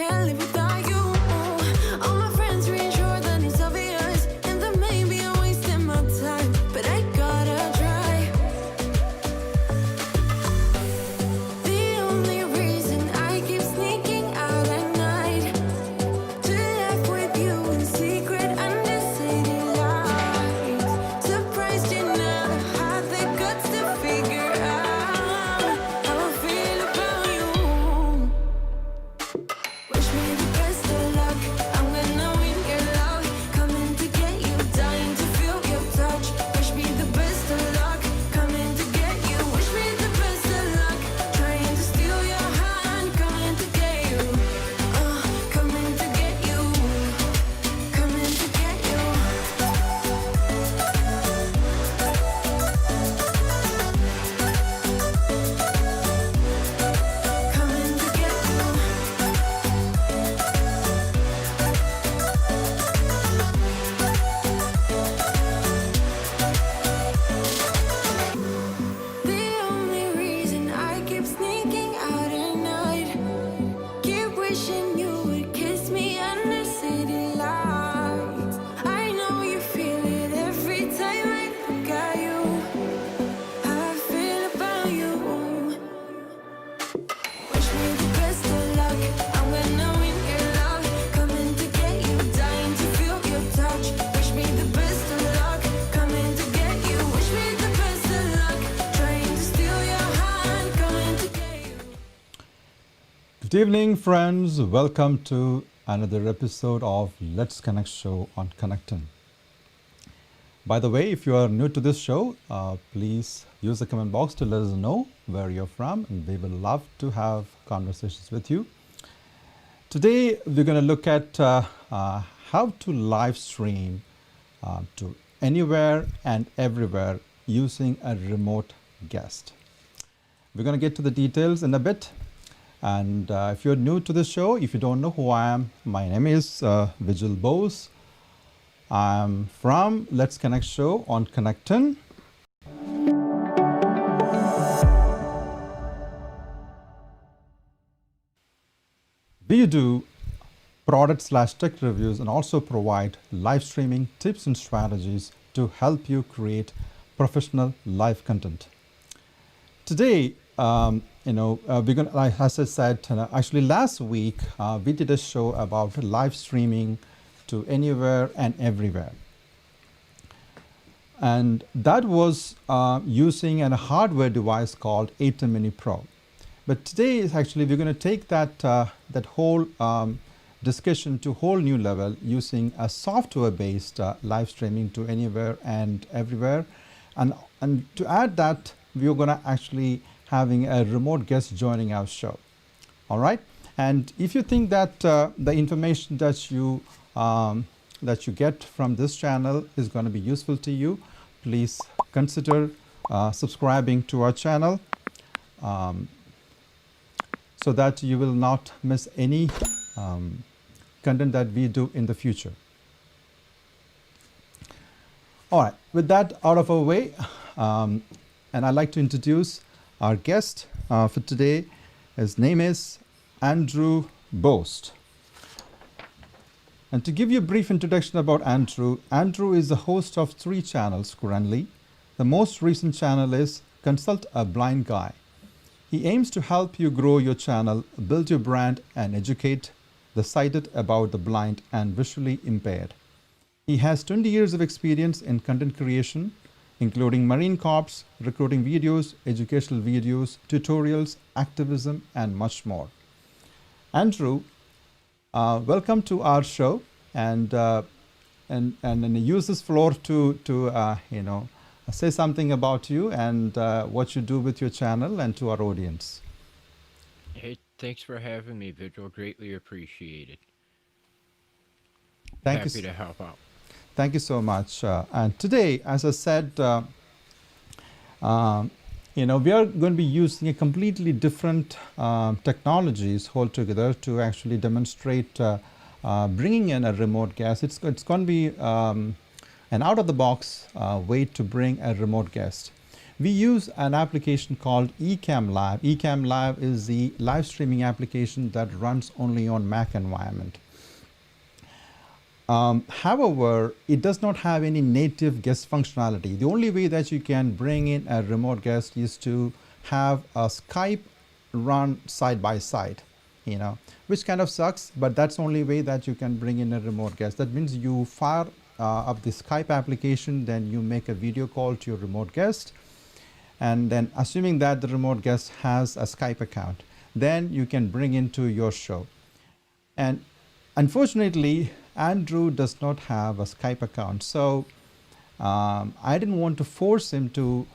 can't live without you. All my friends reassure that it's obvious, and that maybe I'm wasting my time, but I gotta try. The only reason I keep sneaking out at night to laugh with you in secret under city lights. Surprised you never had the guts to figure out how I feel about you. Wish me the best of luck. I'm gonna win your love, coming to get you, dying to feel your touch. Wish me the best of luck, coming to get you. Wish me the best of luck, trying to steal your hand, coming to get you. Coming to get you, coming to get you. Coming to get you. The only reason I keep sneaking out at night, keep wishing you would kiss me under city lights. I know you feel it every time I look at you. How I feel about you. Wish me the best of luck. I'm gonna win your love, coming to get you, dying to feel your touch. Wish me the best of luck, coming to get you. Wish me the best of luck, trying to steal your hand, coming to get you. Good evening, friends. Welcome to another episode of Let's Connect show on KONNECTiN. By the way, if you are new to this show, please use the comment box to let us know where you're from, and we will love to have conversations with you. Today, we're going to look at how to live stream to anywhere and everywhere using a remote guest. We're going to get to the details in a bit. And if you're new to the show, if you don't know who I am, my name is Vigil Bost. I'm from Let's Connect show on KONNECTiN. We do product/tech reviews and also provide live streaming tips and strategies to help you create professional live content. Today, we're going to, like as I said, actually last week, we did a show about live streaming to anywhere and everywhere. And that was using a hardware device called ATEM Mini Pro. But today is actually, we're going to take that whole discussion to a whole new level using a software-based live streaming to anywhere and everywhere. And to add that, we're going to actually having a remote guest joining our show. All right. And if you think that the information that you get from this channel is going to be useful to you, please consider subscribing to our channel so that you will not miss any content that we do in the future. All right, with that out of our way, and I'd like to introduce our guest for today. His name is Andrew Bost. And to give you a brief introduction about Andrew, Andrew is the host of 3 channels currently. The most recent channel is Consult a Blind Guy. He aims to help you grow your channel, build your brand, and educate the sighted about the blind and visually impaired. He has 20 years of experience in content creation, including Marine Corps, recruiting videos, educational videos, tutorials, activism, and much more. Andrew, welcome to our show, and use this floor to say something about you and what you do with your channel and to our audience. Hey, thanks for having me, Vigil. Greatly appreciated. Happy to help out. Thank you so much. And today, as I said, we are going to be using a completely different technologies altogether to actually demonstrate bringing in a remote guest. It's going to be an out-of-the-box way to bring a remote guest. We use an application called Ecamm Live. Ecamm Live is the live streaming application that runs only on Mac environment. However, it does not have any native guest functionality. The only way that you can bring in a remote guest is to have a Skype run side by side, which kind of sucks, but that's the only way that you can bring in a remote guest. That means you fire up the Skype application, then you make a video call to your remote guest, and then assuming that the remote guest has a Skype account, then you can bring into your show. And unfortunately, Andrew does not have a Skype account, so I didn't want to force him to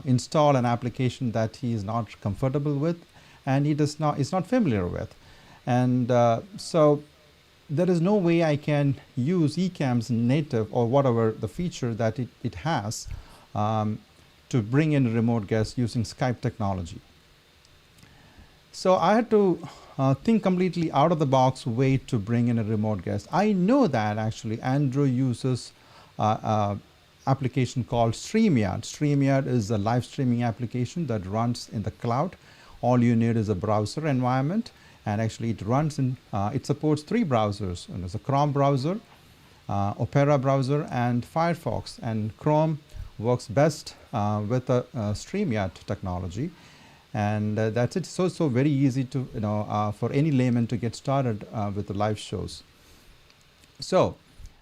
install an application that he is not comfortable with and is not familiar with. And so there is no way I can use Ecamm's native or whatever the feature that it has to bring in a remote guest using Skype technology. So I had to think completely out of the box way to bring in a remote guest. I know that actually Andrew uses an application called StreamYard. StreamYard is a live streaming application that runs in the cloud. All you need is a browser environment, and actually it runs in, it supports 3 browsers. And there's a Chrome browser, Opera browser, and Firefox. And Chrome works best with the StreamYard technology. And that's it. So very easy to for any layman to get started with the live shows. So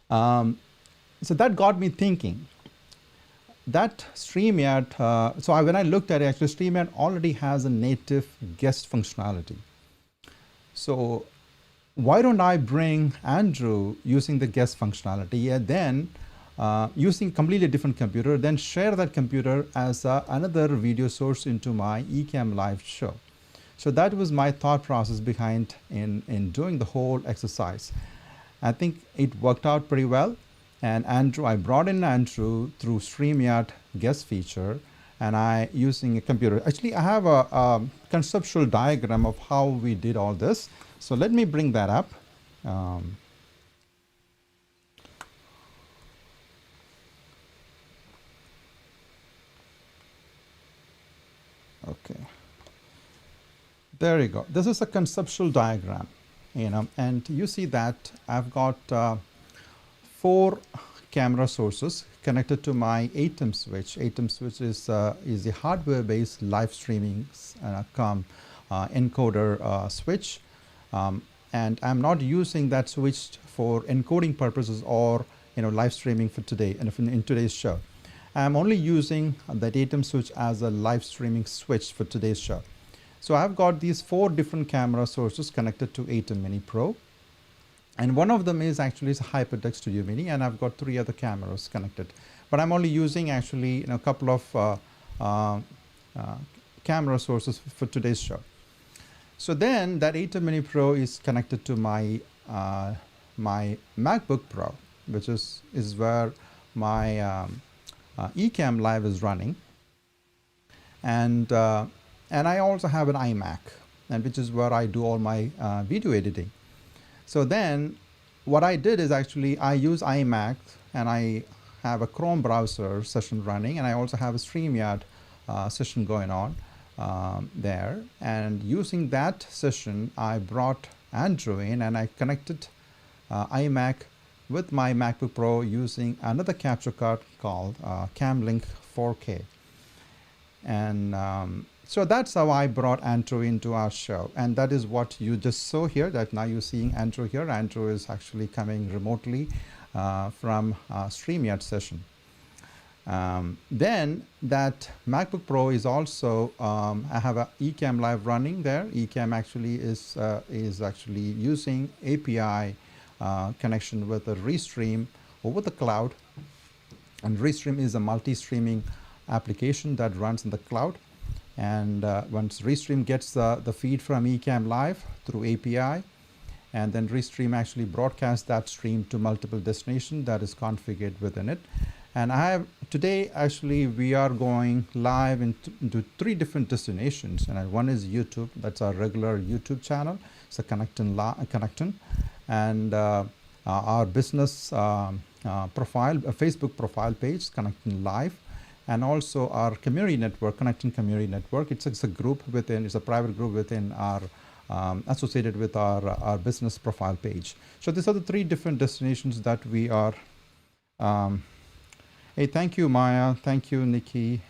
so that got me thinking that StreamYard, when I looked at it, actually StreamYard already has a native guest functionality. So why don't I bring Andrew using the guest functionality, and then using completely different computer, then share that computer as another video source into my Ecamm Live show. So that was my thought process behind in doing the whole exercise. I think it worked out pretty well. And I brought in Andrew through StreamYard guest feature, and I using a computer. Actually, I have a conceptual diagram of how we did all this. So let me bring that up. Okay, there you go. This is a conceptual diagram, and you see that I've got 4 camera sources connected to my ATEM switch. ATEM switch is the hardware-based live streaming encoder switch, and I'm not using that switch for encoding purposes or live streaming for today and in today's show. I'm only using that ATEM switch as a live streaming switch for today's show. So I've got these 4 different camera sources connected to ATEM Mini Pro. And one of them is actually a HyperDeck Studio Mini, and I've got 3 other cameras connected. But I'm only using actually a couple of camera sources for today's show. So then that ATEM Mini Pro is connected to my my MacBook Pro, which is where my Ecamm Live is running, and I also have an iMac, and which is where I do all my video editing. So then what I did is actually I use iMac, and I have a Chrome browser session running, and I also have a StreamYard session going on there. And using that session, I brought Andrew in, and I connected iMac with my MacBook Pro using another capture card called CamLink 4K. And so that's how I brought Andrew into our show. And that is what you just saw here, that now you're seeing Andrew here. Andrew is actually coming remotely from StreamYard session. Then that MacBook Pro is also, I have a Ecamm Live running there. Ecamm actually is actually using API connection with a Restream over the cloud, and Restream is a multi-streaming application that runs in the cloud. And once Restream gets the feed from Ecamm Live through API, and then Restream actually broadcasts that stream to multiple destinations that is configured within it. And today actually we are going live into 3 different destinations, and one is YouTube. That's our regular YouTube channel. It's a KONNECTiN, and our business profile, a Facebook profile page, KONNECTiN Live, and also our community network, KONNECTiN community network. It's a group within, it's a private group within our associated with our business profile page. So these are the 3 different destinations that we are. Hey, thank you, Maya. Thank you, Nikki.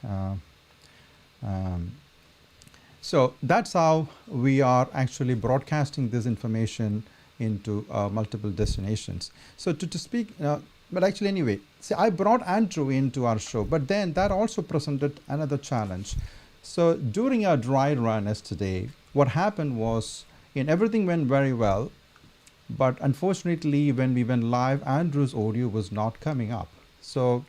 So that's how we are actually broadcasting this information into multiple destinations. So to speak, but actually anyway, see, I brought Andrew into our show, but then that also presented another challenge. So during our dry run yesterday, what happened was, everything went very well, but unfortunately when we went live, Andrew's audio was not coming up. So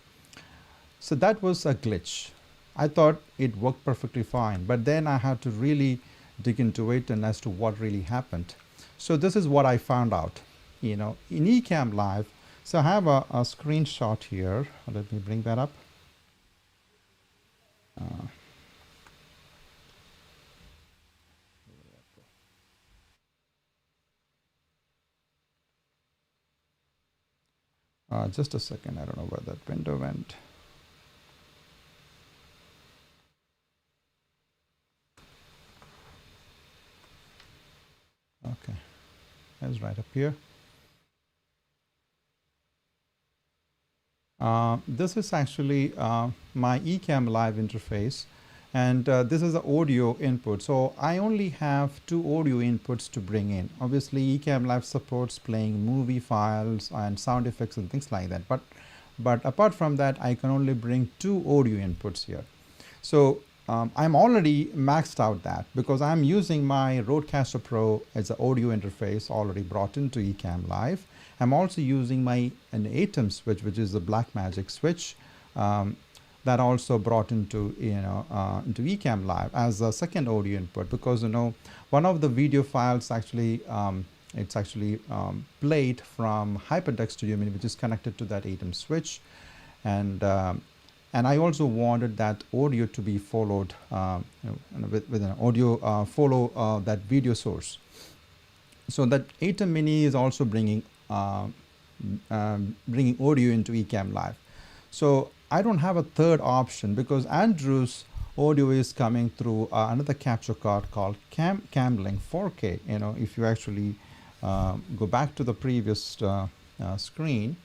that was a glitch. I thought it worked perfectly fine, but then I had to really dig into it and as to what really happened. So this is what I found out, in Ecamm Live. So I have a screenshot here. Let me bring that up. Just a second, I don't know where that window went. Okay, that's right up here. This is actually my Ecamm Live interface, and this is the audio input. So I only have 2 audio inputs to bring in. Obviously, Ecamm Live supports playing movie files and sound effects and things like that. But apart from that, I can only bring 2 audio inputs here. So I'm already maxed out that because I'm using my Rodecaster Pro as an audio interface already brought into Ecamm Live. I'm also using an ATEM switch, which is a Blackmagic switch, that also brought into into Ecamm Live as a second audio input, because one of the video files actually it's actually played from HyperDeck Studio Mini, which is connected to that ATEM switch, and I also wanted that audio to be followed with an audio follow that video source. So that ATEM Mini is also bringing audio into Ecamm Live. So I don't have a third option because Andrew's audio is coming through another capture card called CamLink 4K. If you actually go back to the previous screen,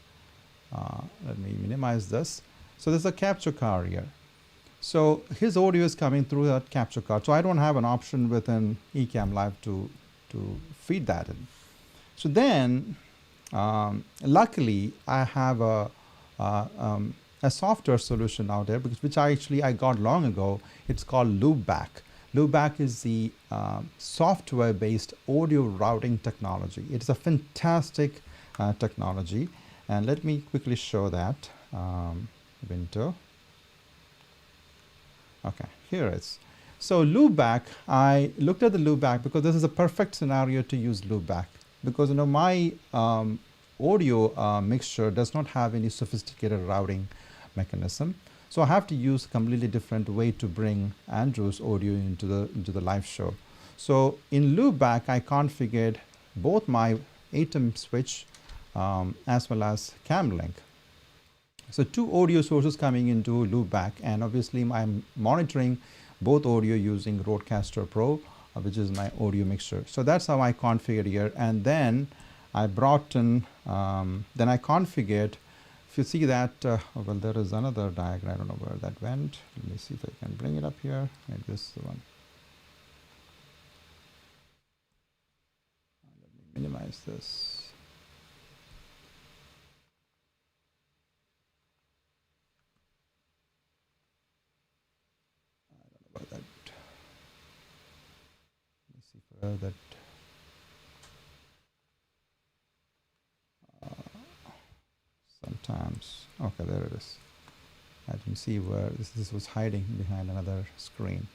let me minimize this. So there's a capture card here. So his audio is coming through that capture card. So I don't have an option within Ecamm Live to feed that in. So then, luckily, I have a software solution out there, which I got long ago. It's called Loopback. Loopback is the software-based audio routing technology. It's a fantastic technology, and let me quickly show that window. Okay, here it is. So Loopback, I looked at the Loopback because this is a perfect scenario to use Loopback, because my audio mixture does not have any sophisticated routing mechanism. So I have to use a completely different way to bring Andrew's audio into the live show. So in Loopback, I configured both my ATEM switch as well as CamLink. So 2 audio sources coming into Loopback, and obviously I'm monitoring both audio using Rodecaster Pro, which is my audio mixer. So that's how I configured here, and then I brought in, then I configured. If you see that, well, there is another diagram. I don't know where that went. Let me see if I can bring it up here. Maybe this is the one. Let me minimize this. That. Let me see where that. Sometimes, okay, there it is. I didn't see where this was hiding behind another screen.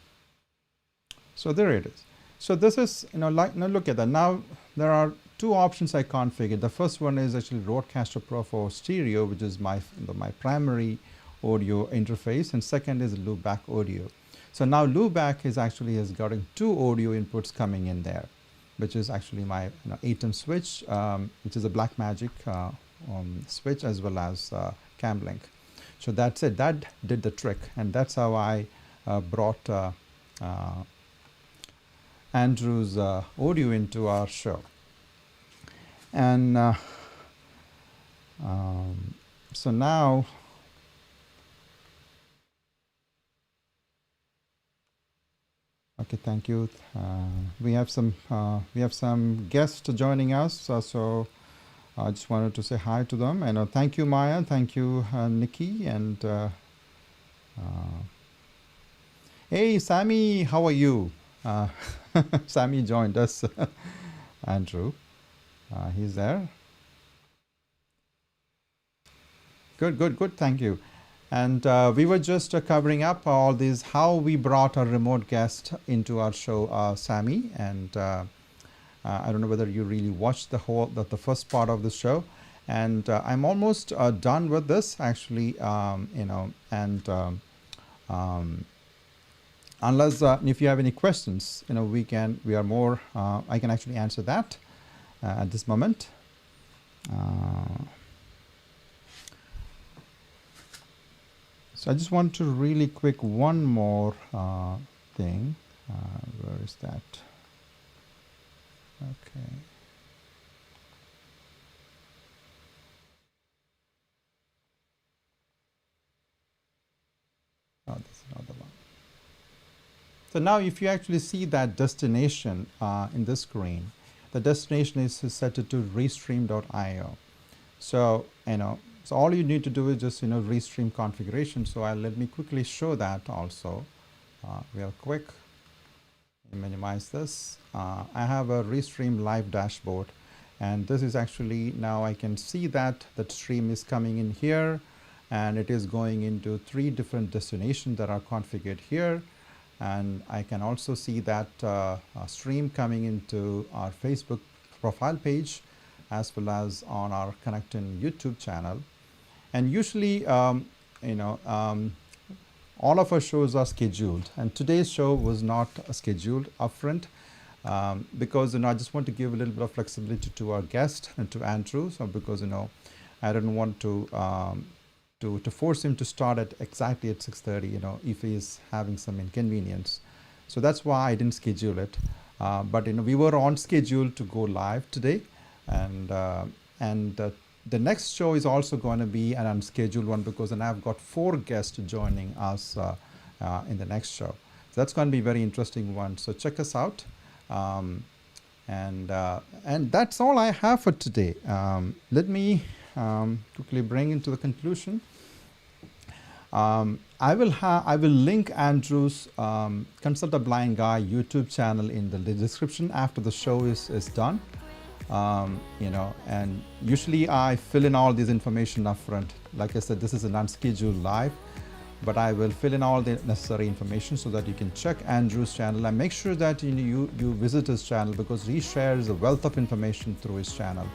So there it is. So this is, now look at that. Now there are 2 options I configured. The first one is actually Rodecaster Pro for stereo, which is my primary audio interface, and second is Loopback audio. So now Loopback is actually getting 2 audio inputs coming in there, which is actually my ATEM switch, which is a Blackmagic switch, as well as CamLink. So that's it. That did the trick, and that's how I brought Andrew's audio into our show. And so now, okay, thank you. We have some guests joining us, so I just wanted to say hi to them. And thank you, Maya. Thank you, Nikki, and hey, Sammy, how are you? Sammy joined us. Andrew, he's there. Good. Thank you. And we were just covering up all these, how we brought a remote guest into our show, Sammy. And I don't know whether you really watched the first part of the show. And I'm almost done with this, actually. Unless if you have any questions, I can actually answer that at this moment. So I just want to really quick one more thing. Where is that? Okay. Oh, this is another one. So now if you actually see that destination in the screen, the destination is set to Restream.io. So, so all you need to do is just, Restream configuration. So let me quickly show that also real quick. Minimize this. I have a Restream live dashboard, and this is actually, now I can see that the stream is coming in here, and it is going into 3 different destinations that are configured here. And I can also see that stream coming into our Facebook profile page, as well as on our KONNECTiN YouTube channel. And usually, all of our shows are scheduled, and today's show was not scheduled upfront because I just want to give a little bit of flexibility to our guest and to Andrew. So because I don't want to force him to start at exactly at 6:30. If he is having some inconvenience, so that's why I didn't schedule it. But we were on schedule to go live today, and the next show is also going to be an unscheduled one, because then I've got 4 guests joining us in the next show. So that's going to be a very interesting one. So check us out. And that's all I have for today. Let me quickly bring into the conclusion. I will link Andrew's Consult a Blind Guy YouTube channel in the description after the show is done. And usually I fill in all this information up front. Like I said, this is an unscheduled live, but I will fill in all the necessary information so that you can check Andrew's channel and make sure that you visit his channel, because he shares a wealth of information through his channel.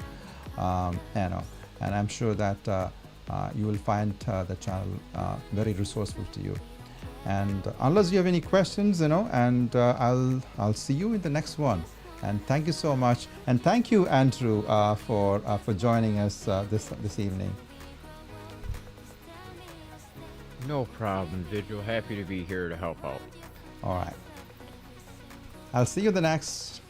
And I'm sure that you will find the channel very resourceful to you. And unless you have any questions, and I'll see you in the next one. And thank you so much, and thank you, Andrew, for joining us this evening. No problem, Vigil. Happy to be here to help out. All right. I'll see you the next